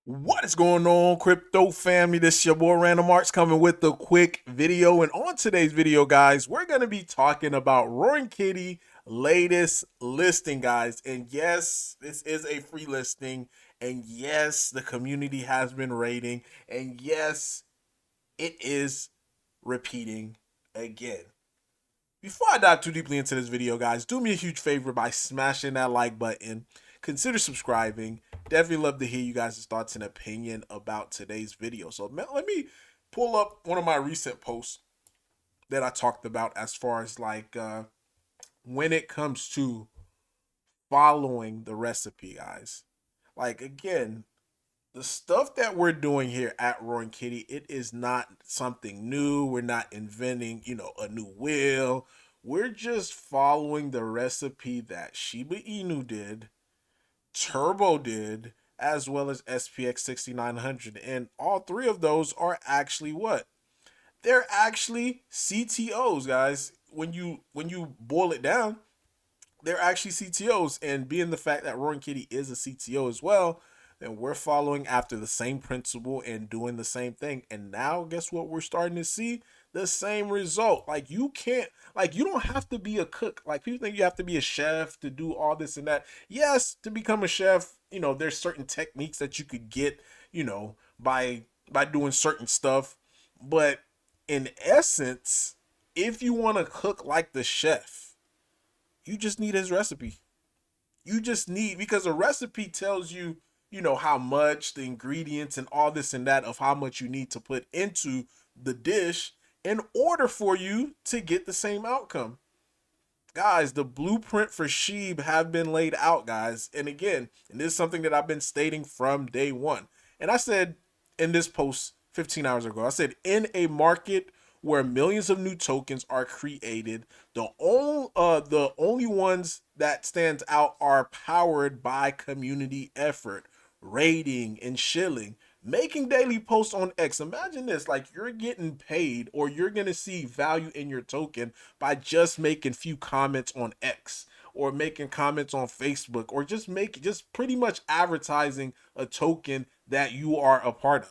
What is going on, crypto family? This is your boy Random Arts coming with a quick video. And on today's video, guys, we're going to be talking about Roaring Kitty latest listing, guys. And yes, this is a free listing. And yes, the community has been rating. And yes, it is repeating again. Before I dive too deeply into this video, guys, do me a huge favor by smashing that like button. Consider subscribing. Definitely love to hear you guys' thoughts and opinion about today's video. So let me pull up one of my recent posts that I talked about as far as when it comes to following the recipe, guys. Like again, the stuff that we're doing here at Roaring Kitty, it is not something new. We're not inventing, a new wheel. We're just following the recipe that Shiba Inu did, Turbo did, as well as SPX 6900. And all three of those are actually what? They're actually CTOs, guys. When you boil it down, they're actually CTOs. And being the fact that Roaring Kitty is a CTO as well, then we're following after the same principle and doing the same thing. And now, guess what? We're starting to see the same result. You don't have to be a cook. Like, people think you have to be a chef to do all this and that. Yes, to become a chef, there's certain techniques that you could get, by doing certain stuff. But in essence, if you want to cook like the chef, you just need his recipe. You just need, because a recipe tells you, how much, the ingredients and all this and that of how much you need to put into the dish in order for you to get the same outcome. Guys, the blueprint for Sheeb have been laid out, guys. And again, and this is something that I've been stating from day one. And I said in this post 15 hours ago, I said, in a market where millions of new tokens are created, the only ones that stands out are powered by community effort, rating, and shilling. Making daily posts on X. Imagine this, like you're getting paid or you're going to see value in your token by just making few comments on X or making comments on Facebook or just pretty much advertising a token that you are a part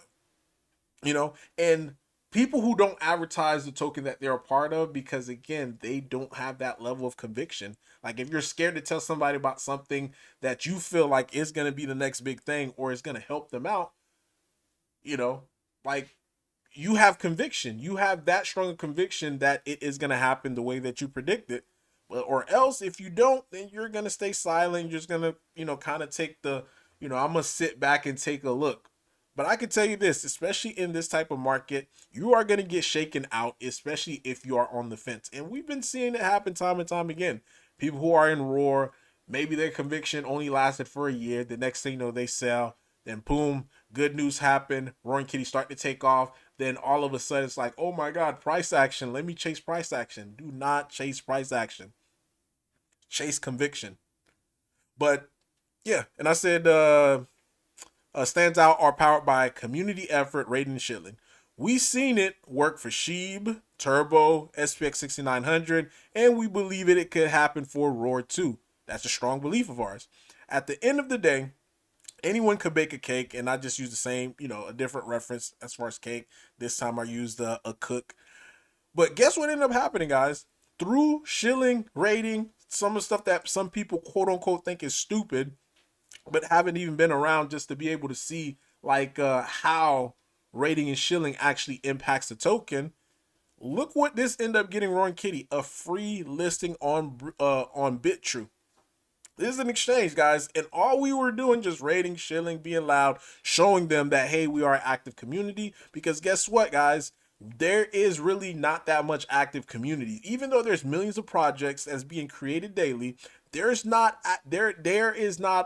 of. And people who don't advertise the token that they're a part of, because again, they don't have that level of conviction. Like, if you're scared to tell somebody about something that you feel like is going to be the next big thing or is going to help them out, you know like, you have conviction. You have that strong conviction that it is going to happen the way that you predict it. Or else, if you don't, then you're going to stay silent. You're just going to, kind of take the, I'm going to sit back and take a look. But I can tell you this, especially in this type of market, you are going to get shaken out, especially if you are on the fence. And we've been seeing it happen time and time again. People who are in roar, maybe their conviction only lasted for a year. The next thing you know, they sell. Then boom, good news happened. Roaring Kitty start to take off. Then all of a sudden it's like, oh my God, price action. Let me chase price action. Do not chase price action. Chase conviction. But yeah, and I said stands out are powered by community effort, rating, and shilling. We seen it work for Sheeb, Turbo, SPX 6900, and we believe it could happen for Roar too. That's a strong belief of ours. At the end of the day, anyone could bake a cake, and I just use the same, a different reference as far as cake. This time I used a cook. But guess what ended up happening, guys? Through shilling, rating, some of the stuff that some people quote unquote think is stupid, but haven't even been around just to be able to see how rating and shilling actually impacts the token. Look what this ended up getting Roaring Kitty, a free listing on BitTrue. This is an exchange, guys, and all we were doing just rating, shilling, being loud, showing them that, hey, we are an active community. Because guess what, guys? There is really not that much active community. Even though there's millions of projects that's being created daily, there is not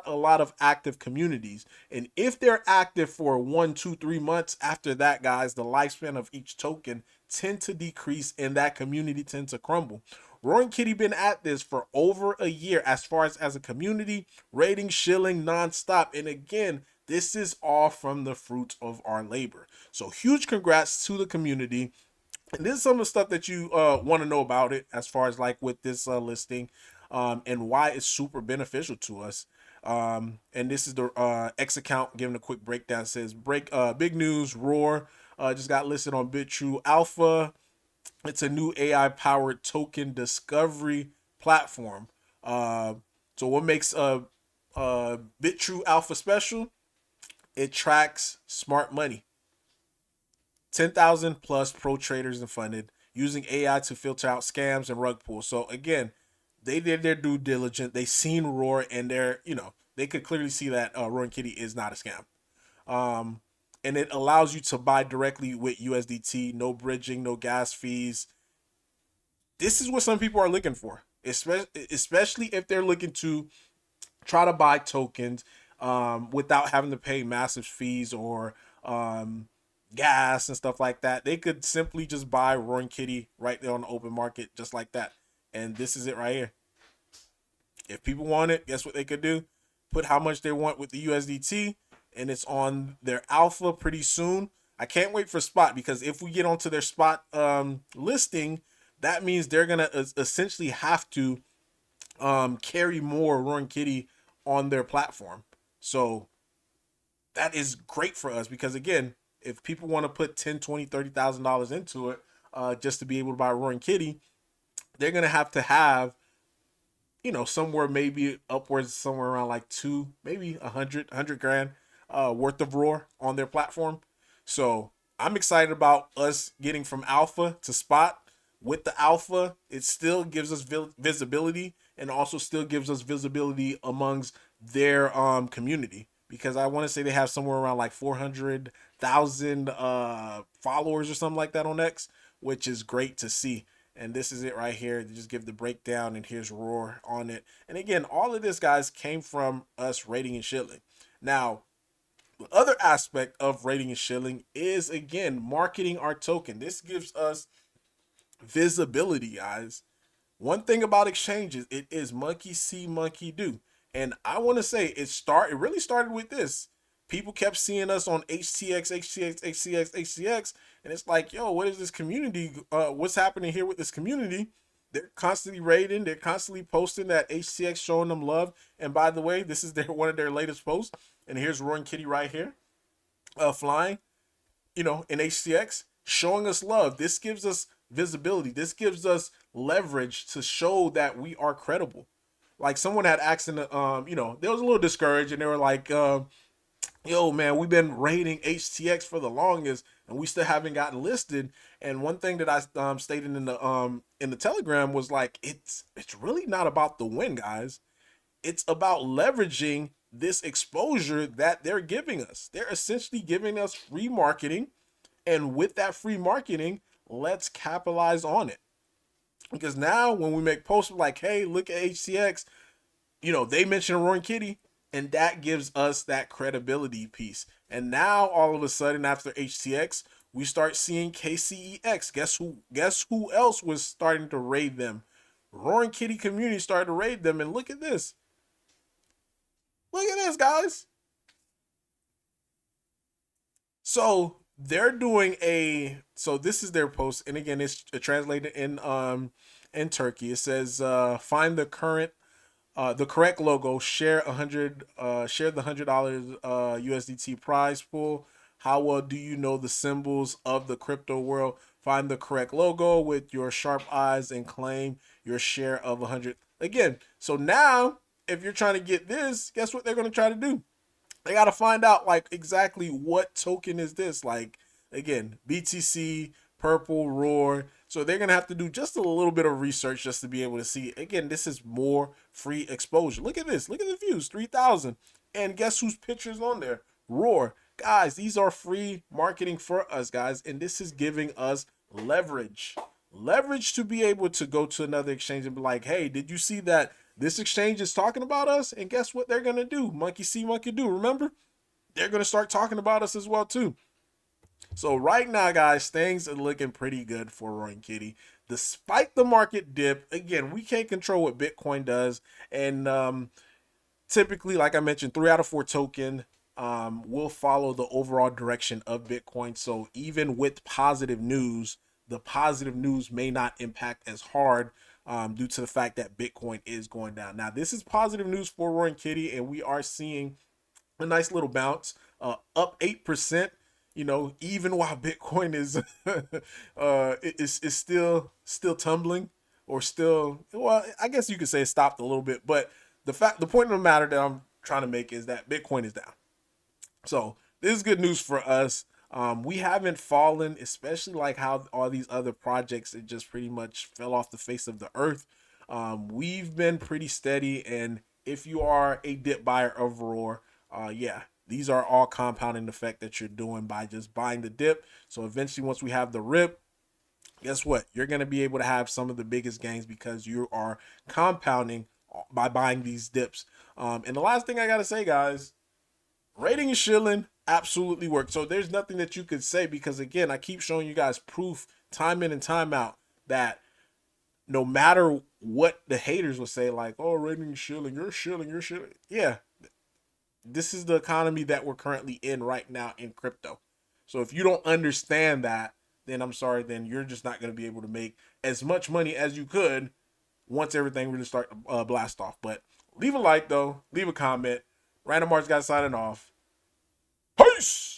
a lot of active communities. And if they're active for 1, 2, 3 months, after that, guys, the lifespan of each token tend to decrease and that community tend to crumble. Roaring Kitty been at this for over a year as far as a community, rating, shilling nonstop. And again, this is all from the fruits of our labor. So huge congrats to the community. And this is some of the stuff that you want to know about it as far as like with this listing, and why it's super beneficial to us. And this is the X account giving a quick breakdown. It says big news, Roar just got listed on BitTrue Alpha. It's a new AI powered token discovery platform. Uh, so what makes BitTrue Alpha special? It tracks smart money. 10,000 plus pro traders and funded using AI to filter out scams and rug pulls. So again, they did their due diligence. They seen Roar, and they could clearly see that Roaring Kitty is not a scam. Um, and it allows you to buy directly with USDT, no bridging, no gas fees. This is what some people are looking for, especially if they're looking to try to buy tokens without having to pay massive fees or um, gas and stuff like that. They could simply just buy Roaring Kitty right there on the open market, just like that. And this is it right here. If people want it, guess what they could do? Put how much they want with the USDT, and it's on their alpha pretty soon. I can't wait for spot, because if we get onto their spot listing, that means they're gonna essentially have to carry more Roaring Kitty on their platform. So that is great for us, because again, if people want to put 10, 20, $30,000 into it just to be able to buy Roaring Kitty, they're gonna have somewhere maybe upwards, somewhere around like two, maybe 100 grand worth of Roar on their platform. So I'm excited about us getting from alpha to spot. With the alpha, it still gives us visibility, and also still gives us visibility amongst their community, because I want to say they have somewhere around like 400,000 followers or something like that on X, which is great to see. And this is it right here. They just give the breakdown, and here's Roar on it. And again, all of this, guys, came from us rating and shilling. Now, the other aspect of rating and shilling is, again, marketing our token. This gives us visibility, guys. One thing about exchanges, it is monkey see, monkey do. And I want to say it really started with this. People kept seeing us on HTX, HTX, HTX, HTX, and it's like, yo, what is this community? What's happening here with this community? They're constantly rating, they're constantly posting that HTX, showing them love. And by the way, this is one of their latest posts. And here's Roaring Kitty right here, flying, in HTX, showing us love. This gives us visibility. This gives us leverage to show that we are credible. Like, someone had asked in the, they was a little discouraged, and they were like, yo, man, we've been rating HTX for the longest, and we still haven't gotten listed. And one thing that I stated in the Telegram was like, it's really not about the win, guys. It's about leveraging this exposure that they're giving us. They're essentially giving us free marketing, and with that free marketing, let's capitalize on it. Because now when we make posts like, hey, look at HTX, they mention Roaring Kitty, and that gives us that credibility piece. And now all of a sudden, after HTX, we start seeing KCEX. Guess who else was starting to raid them? Roaring Kitty community started to raid them, and look at this. Look at this, guys. So they're doing so this is their post, and again, it's translated in Turkey. It says, find the correct logo, share share the $100 USDT prize pool. How well do you know the symbols of the crypto world? Find the correct logo with your sharp eyes and claim your share of 100. Again, so now if you're trying to get this, guess what they're going to try to do? They got to find out, like, exactly what token is this. Like, again, BTC, Purple, Roar. So they're going to have to do just a little bit of research just to be able to see. Again, this is more free exposure. Look at this. Look at the views, 3,000. And guess whose picture's on there? Roar. Guys, these are free marketing for us, guys. And this is giving us leverage. Leverage to be able to go to another exchange and be like, hey, did you see that this exchange is talking about us? And guess what they're going to do? Monkey see, monkey do. Remember? They're going to start talking about us as well, too. So right now, guys, things are looking pretty good for Roaring Kitty. Despite the market dip, again, we can't control what Bitcoin does. And typically, like I mentioned, 3 out of 4 token will follow the overall direction of Bitcoin. So even with positive news, the positive news may not impact as hard due to the fact that Bitcoin is going down. Now, this is positive news for Roaring Kitty, and we are seeing a nice little bounce, up 8%. You know, even while Bitcoin is still tumbling, or still, well, I guess you could say it stopped a little bit. But the point of the matter that I'm trying to make is that Bitcoin is down. So this is good news for us. We haven't fallen, especially like how all these other projects, it just pretty much fell off the face of the earth. We've been pretty steady, and if you are a dip buyer of Roar, yeah, these are all compounding effect that you're doing by just buying the dip. So eventually, once we have the rip, guess what? You're going to be able to have some of the biggest gains because you are compounding by buying these dips. And the last thing I got to say, guys, rating and shilling absolutely works. So there's nothing that you could say, because again, I keep showing you guys proof time in and time out that no matter what the haters will say, like, oh, rating and shilling, you're shilling, you're shilling. Yeah, this is the economy that we're currently in right now in crypto. So if you don't understand that, then I'm sorry, then you're just not going to be able to make as much money as you could once everything really start to blast off. But leave a like though, leave a comment. Random Arts got signing off. Peace.